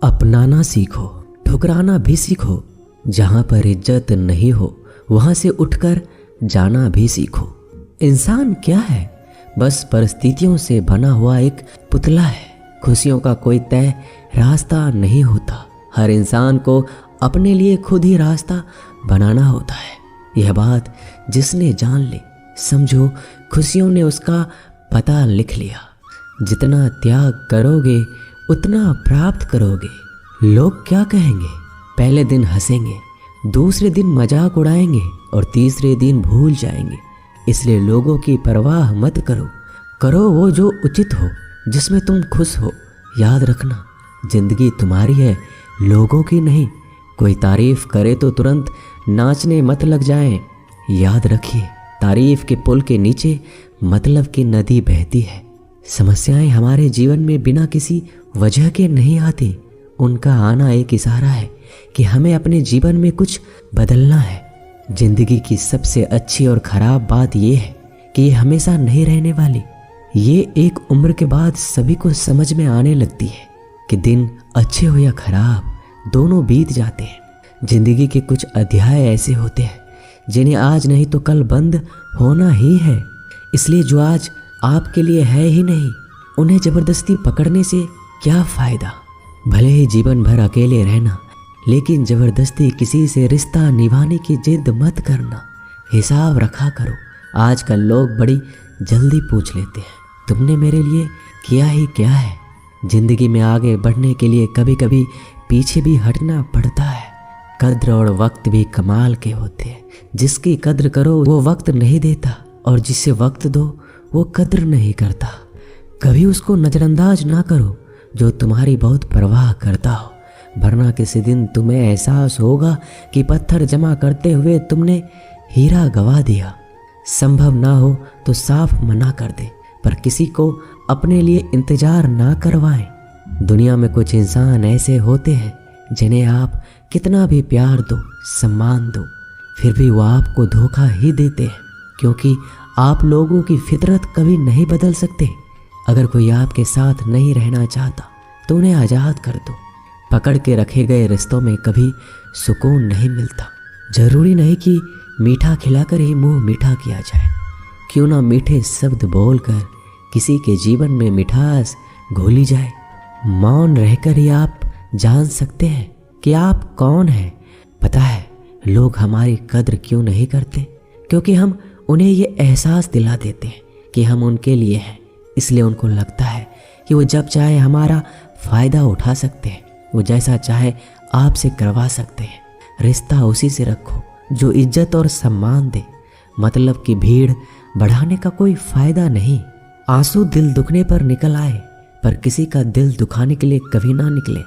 अपनाना सीखो, ठुकराना भी सीखो। जहाँ पर इज्जत नहीं हो वहाँ से उठकर जाना भी सीखो। इंसान क्या है? बस परिस्थितियों से बना हुआ एक पुतला है। खुशियों का कोई तय रास्ता नहीं होता। हर इंसान को अपने लिए खुद ही रास्ता बनाना होता है। यह बात जिसने जान ली, समझो खुशियों ने उसका पता लिख लिया। जितना त्याग करोगे उतना प्राप्त करोगे। लोग क्या कहेंगे? पहले दिन हंसेंगे, दूसरे दिन मजाक उड़ाएंगे और तीसरे दिन भूल जाएंगे। इसलिए लोगों की परवाह मत करो। करो वो जो उचित हो, जिसमें तुम खुश हो। याद रखना, जिंदगी तुम्हारी है, लोगों की नहीं। कोई तारीफ करे तो तुरंत नाचने मत लग जाएं। याद रखिए, तारीफ के पुल के नीचे मतलब की नदी बहती है। समस्याएं हमारे जीवन में बिना किसी वजह के नहीं आती। उनका आना एक इशारा है कि हमें अपने जीवन में कुछ बदलना है। जिंदगी की सबसे अच्छी और ख़राब बात यह है कि ये हमेशा नहीं रहने वाली। ये एक उम्र के बाद सभी को समझ में आने लगती है कि दिन अच्छे हो या खराब, दोनों बीत जाते हैं। जिंदगी के कुछ अध्याय ऐसे होते हैं जिन्हें आज नहीं तो कल बंद होना ही है। इसलिए जो आज आपके लिए है ही नहीं, उन्हें ज़बरदस्ती पकड़ने से क्या फ़ायदा। भले ही जीवन भर अकेले रहना, लेकिन ज़बरदस्ती किसी से रिश्ता निभाने की जिद मत करना। हिसाब रखा करो। आजकल लोग बड़ी जल्दी पूछ लेते हैं, तुमने मेरे लिए किया ही क्या है। जिंदगी में आगे बढ़ने के लिए कभी कभी पीछे भी हटना पड़ता है। कद्र और वक्त भी कमाल के होते हैं। जिसकी कद्र करो वो वक्त नहीं देता, और जिसे वक्त दो वो कद्र नहीं करता। कभी उसको नज़रअंदाज ना करो जो तुम्हारी बहुत परवाह करता हो, वरना किसी दिन तुम्हें एहसास होगा कि पत्थर जमा करते हुए तुमने हीरा गवा दिया। संभव ना हो तो साफ मना कर दे, पर किसी को अपने लिए इंतजार ना करवाएं। दुनिया में कुछ इंसान ऐसे होते हैं जिन्हें आप कितना भी प्यार दो, सम्मान दो, फिर भी वो आपको धोखा ही देते हैं, क्योंकि आप लोगों की फितरत कभी नहीं बदल सकते। अगर कोई आपके साथ नहीं रहना चाहता तो उन्हें आज़ाद कर दो। पकड़ के रखे गए रिश्तों में कभी सुकून नहीं मिलता। जरूरी नहीं कि मीठा खिलाकर ही मुंह मीठा किया जाए। क्यों ना मीठे शब्द बोलकर किसी के जीवन में मिठास घोली जाए। मौन रहकर ही आप जान सकते हैं कि आप कौन हैं। पता है लोग हमारी कद्र क्यों नहीं करते? क्योंकि हम उन्हें ये एहसास दिला देते हैं कि हम उनके लिए हैं। इसलिए उनको लगता है कि वो जब चाहे हमारा फ़ायदा उठा सकते हैं, वो जैसा चाहे आपसे करवा सकते हैं। रिश्ता उसी से रखो जो इज्जत और सम्मान दे। मतलब की भीड़ बढ़ाने का कोई फ़ायदा नहीं। आंसू दिल दुखने पर निकल आए, पर किसी का दिल दुखाने के लिए कभी ना निकले।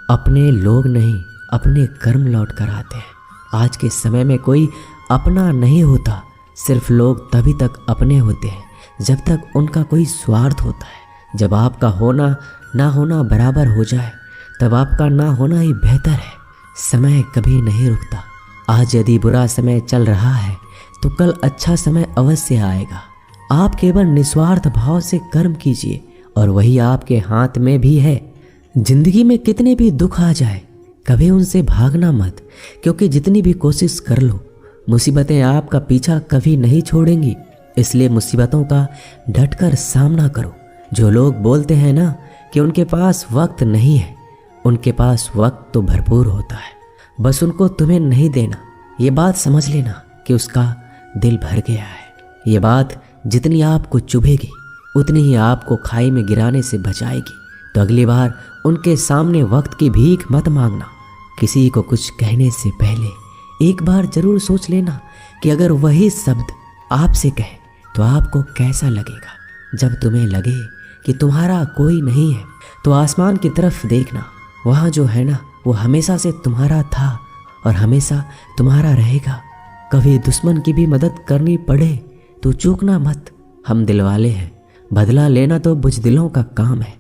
अपने लोग नहीं, अपने कर्म लौट कर आते हैं। आज के समय में कोई अपना नहीं होता। सिर्फ लोग तभी तक अपने होते हैं जब तक उनका कोई स्वार्थ होता है। जब आपका होना ना होना बराबर हो जाए, तब आपका ना होना ही बेहतर है। समय कभी नहीं रुकता। आज यदि बुरा समय चल रहा है तो कल अच्छा समय अवश्य आएगा। आप केवल निस्वार्थ भाव से कर्म कीजिए और वही आपके हाथ में भी है। जिंदगी में कितने भी दुख आ जाए, कभी उनसे भागना मत, क्योंकि जितनी भी कोशिश कर लो, मुसीबतें आपका पीछा कभी नहीं छोड़ेंगी। इसलिए मुसीबतों का डटकर सामना करो। जो लोग बोलते हैं ना कि उनके पास वक्त नहीं है, उनके पास वक्त तो भरपूर होता है, बस उनको तुम्हें नहीं देना। ये बात समझ लेना कि उसका दिल भर गया है। ये बात जितनी आपको चुभेगी उतनी ही आपको खाई में गिराने से बचाएगी। तो अगली बार उनके सामने वक्त की भीख मत मांगना। किसी को कुछ कहने से पहले एक बार जरूर सोच लेना कि अगर वही शब्द आपसे कहे तो आपको कैसा लगेगा। जब तुम्हें लगे कि तुम्हारा कोई नहीं है तो आसमान की तरफ देखना। वहाँ जो है ना, वो हमेशा से तुम्हारा था और हमेशा तुम्हारा रहेगा। कभी दुश्मन की भी मदद करनी पड़े तो चूकना मत। हम दिलवाले हैं, बदला लेना तो बुज़दिलों का काम है।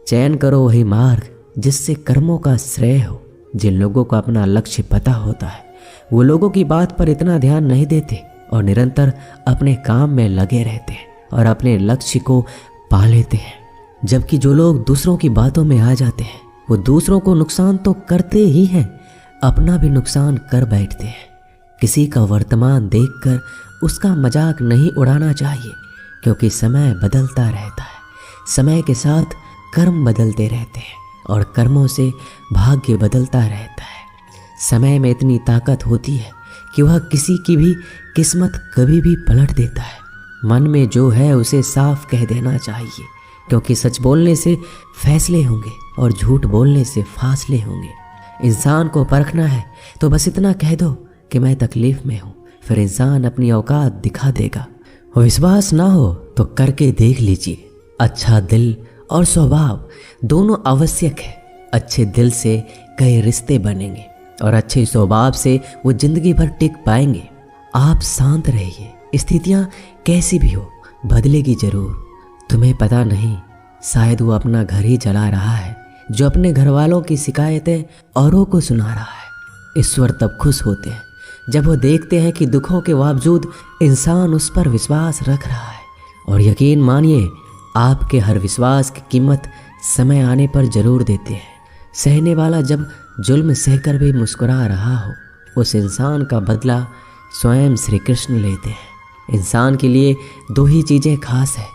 चयन करो वही मार्ग जिससे कर्मों का श्रेय हो। जिन लोगों को अपना लक्ष्य पता होता है वो लोगों की बात पर इतना ध्यान नहीं देते और निरंतर अपने काम में लगे रहते हैं और अपने लक्ष्य को पा लेते हैं। जबकि जो लोग दूसरों की बातों में आ जाते हैं वो दूसरों को नुकसान तो करते ही हैं, अपना भी नुकसान कर बैठते हैं। किसी का वर्तमान देखकर उसका मजाक नहीं उड़ाना चाहिए, क्योंकि समय बदलता रहता है। समय के साथ कर्म बदलते रहते हैं और कर्मों से भाग्य बदलता रहता है। समय में इतनी ताकत होती है कि वह किसी की भी किस्मत कभी भी पलट देता है। मन में जो है उसे साफ कह देना चाहिए, क्योंकि सच बोलने से फैसले होंगे और झूठ बोलने से फासले होंगे। इंसान को परखना है तो बस इतना कह दो कि मैं तकलीफ में हूँ, फिर इंसान अपनी औकात दिखा देगा। विश्वास ना हो तो करके देख लीजिए। अच्छा दिल और स्वभाव दोनों आवश्यक है। अच्छे दिल से कई रिश्ते बनेंगे और अच्छे स्वभाव से वो जिंदगी भर टिक पाएंगे। आप शांत रहिए, स्थितियाँ कैसी भी हो बदलेगी जरूर। तुम्हें पता नहीं, शायद वो अपना घर ही जला रहा है जो अपने घर वालों की शिकायतें औरों को सुना रहा है। ईश्वर तब खुश होते हैं जब वो देखते हैं कि दुखों के बावजूद इंसान उस पर विश्वास रख रहा है। और यकीन मानिए, आपके हर विश्वास की कीमत समय आने पर जरूर देते हैं। सहने वाला जब जुल्म सहकर भी मुस्कुरा रहा हो, उस इंसान का बदला स्वयं श्री कृष्ण लेते हैं। इंसान के लिए दो ही चीज़ें खास है,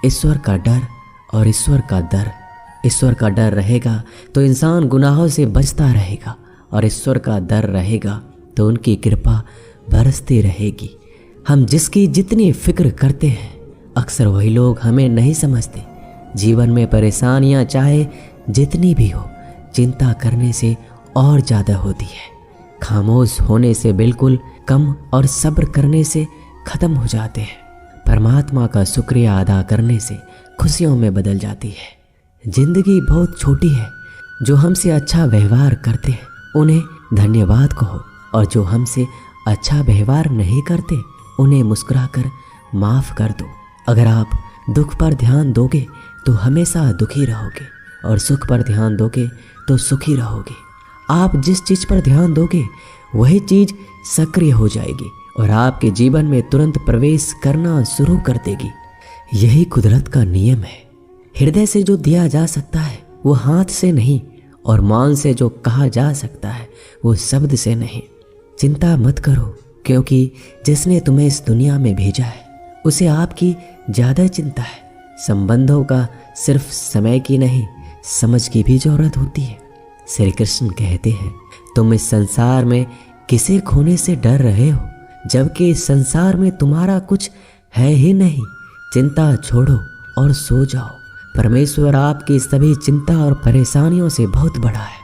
ईश्वर का डर और ईश्वर का दर। ईश्वर का डर रहेगा तो इंसान गुनाहों से बचता रहेगा, और ईश्वर का डर रहेगा तो उनकी कृपा बरसती रहेगी। हम जिसकी जितनी फिक्र करते हैं, अक्सर वही लोग हमें नहीं समझते। जीवन में परेशानियां चाहे जितनी भी हो, चिंता करने से और ज़्यादा होती है। खामोश होने से बिल्कुल कम और सब्र करने से ख़त्म हो जाते हैं। परमात्मा का शुक्रिया अदा करने से खुशियों में बदल जाती है। जिंदगी बहुत छोटी है। जो हमसे अच्छा व्यवहार करते हैं उन्हें धन्यवाद कहो, और जो हमसे अच्छा व्यवहार नहीं करते उन्हें मुस्कुराकर माफ़ कर दो। अगर आप दुख पर ध्यान दोगे तो हमेशा दुखी रहोगे, और सुख पर ध्यान दोगे तो सुखी रहोगे। आप जिस चीज़ पर ध्यान दोगे वही चीज़ सक्रिय हो जाएगी और आपके जीवन में तुरंत प्रवेश करना शुरू कर देगी। यही कुदरत का नियम है। हृदय से जो दिया जा सकता है वो हाथ से नहीं, और मौन से जो कहा जा सकता है वो शब्द से नहीं। चिंता मत करो, क्योंकि जिसने तुम्हें इस दुनिया में भेजा है उसे आपकी ज़्यादा चिंता है। संबंधों का सिर्फ समय की नहीं, समझ की भी जरूरत होती है। श्री कृष्ण कहते हैं, तुम इस संसार में किसे खोने से डर रहे हो, जबकि इस संसार में तुम्हारा कुछ है ही नहीं। चिंता छोड़ो और सो जाओ। परमेश्वर आपकी सभी चिंता और परेशानियों से बहुत बड़ा है।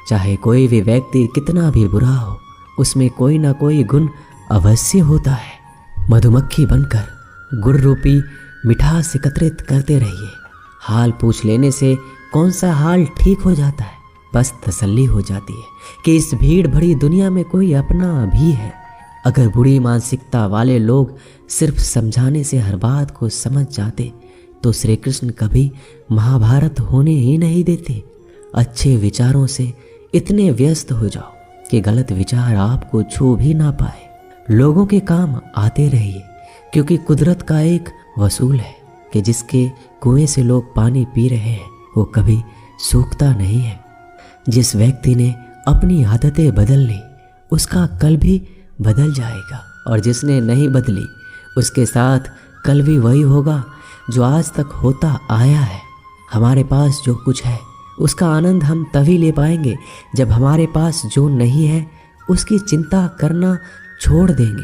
चाहे कोई भी व्यक्ति कितना भी बुरा हो, उसमें कोई ना कोई गुण अवश्य होता है। मधुमक्खी बनकर गुण रूपी मिठास एकत्रित करते रहिए। हाल पूछ लेने से कौन सा हाल ठीक हो जाता है, बस तसल्ली हो जाती है कि इस भीड़ भरी दुनिया में कोई अपना भी है। अगर बुरी मानसिकता वाले लोग सिर्फ समझाने से हर बात को समझ जाते तो श्री कृष्ण कभी महाभारत होने ही नहीं देते। अच्छे विचारों से इतने व्यस्त हो जाओ कि गलत विचार आपको छू भी ना पाए। लोगों के काम आते रहिए, क्योंकि कुदरत का एक वसूल है कि जिसके कुएं से लोग पानी पी रहे हैं वो कभी सूखता नहीं है। जिस व्यक्ति ने अपनी आदतें बदल ली उसका कल भी बदल जाएगा, और जिसने नहीं बदली उसके साथ कल भी वही होगा जो आज तक होता आया है। हमारे पास जो कुछ है उसका आनंद हम तभी ले पाएंगे जब हमारे पास जो नहीं है उसकी चिंता करना छोड़ देंगे।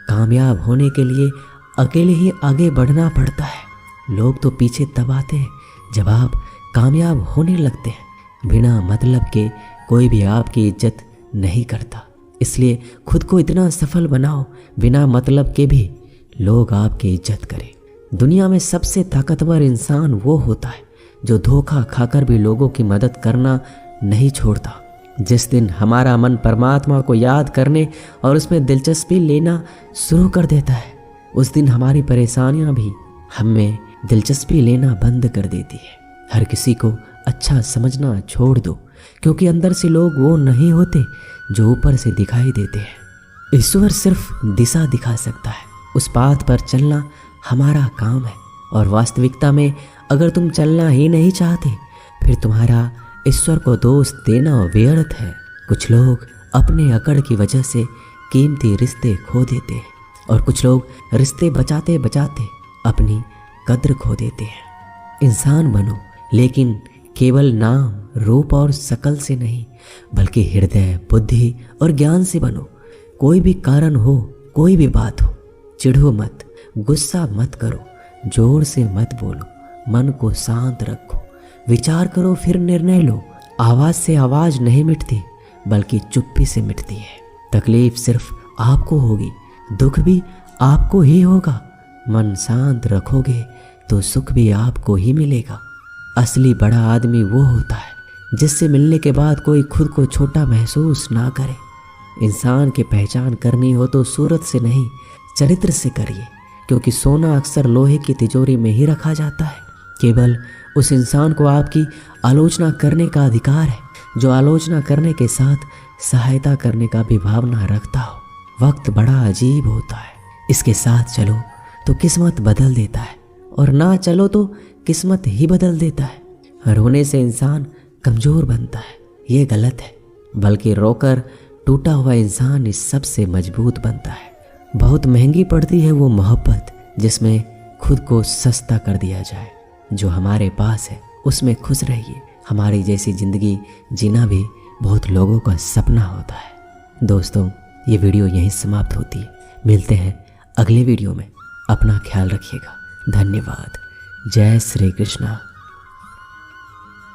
कामयाब होने के लिए अकेले ही आगे बढ़ना पड़ता है। लोग तो पीछे तब आते हैं जब आप कामयाब होने लगते हैं। बिना मतलब के कोई भी आपकी इज्जत नहीं करता, इसलिए खुद को इतना सफल बनाओ बिना मतलब के भी लोग आपकी इज्जत करें। दुनिया में सबसे ताकतवर इंसान वो होता है जो धोखा खाकर भी लोगों की मदद करना नहीं छोड़ता। जिस दिन हमारा मन परमात्मा को याद करने और उसमें दिलचस्पी लेना शुरू कर देता है, उस दिन हमारी परेशानियां भी हमें दिलचस्पी लेना बंद कर देती है। हर किसी को अच्छा समझना छोड़ दो, क्योंकि अंदर से लोग वो नहीं होते जो ऊपर से दिखाई देते हैं। ईश्वर सिर्फ दिशा दिखा सकता है, उस पाथ पर चलना हमारा काम है। और वास्तविकता में अगर तुम चलना ही नहीं चाहते फिर तुम्हारा ईश्वर को दोष देना व्यर्थ है। कुछ लोग अपने अकड़ की वजह से कीमती रिश्ते खो देते हैं और कुछ लोग रिश्ते बचाते बचाते अपनी कद्र खो देते हैं। इंसान बनो, लेकिन केवल नाम, रूप और शकल से नहीं, बल्कि हृदय, बुद्धि और ज्ञान से बनो। कोई भी कारण हो, कोई भी बात हो, चिढ़ो मत, गुस्सा मत करो, जोर से मत बोलो, मन को शांत रखो, विचार करो फिर निर्णय लो। आवाज से आवाज नहीं मिटती, बल्कि चुप्पी से मिटती है। तकलीफ सिर्फ आपको होगी, दुख भी आपको ही होगा। मन शांत रखोगे तो सुख भी आपको ही मिलेगा। असली बड़ा आदमी वो होता है जिससे मिलने के बाद कोई खुद को छोटा महसूस ना करे। इंसान की पहचान करनी हो तो सूरत से नहीं, चरित्र से करिए, क्योंकि सोना अक्सर लोहे की तिजोरी में ही रखा जाता है। केवल उस इंसान को आपकी आलोचना करने का अधिकार है जो आलोचना करने के साथ सहायता करने का भी भावना रखता हो। वक्त बड़ा अजीब होता है, इसके साथ चलो तो किस्मत बदल देता है और ना चलो तो किस्मत ही बदल देता है। रोने से इंसान कमज़ोर बनता है, ये गलत है, बल्कि रोकर टूटा हुआ इंसान इस सब से मजबूत बनता है। बहुत महंगी पड़ती है वो मोहब्बत जिसमें खुद को सस्ता कर दिया जाए। जो हमारे पास है उसमें खुश रहिए। हमारी जैसी ज़िंदगी जीना भी बहुत लोगों का सपना होता है। दोस्तों, ये वीडियो यहीं समाप्त होती है। मिलते हैं अगले वीडियो में। अपना ख्याल रखिएगा। धन्यवाद। जय श्री कृष्णा।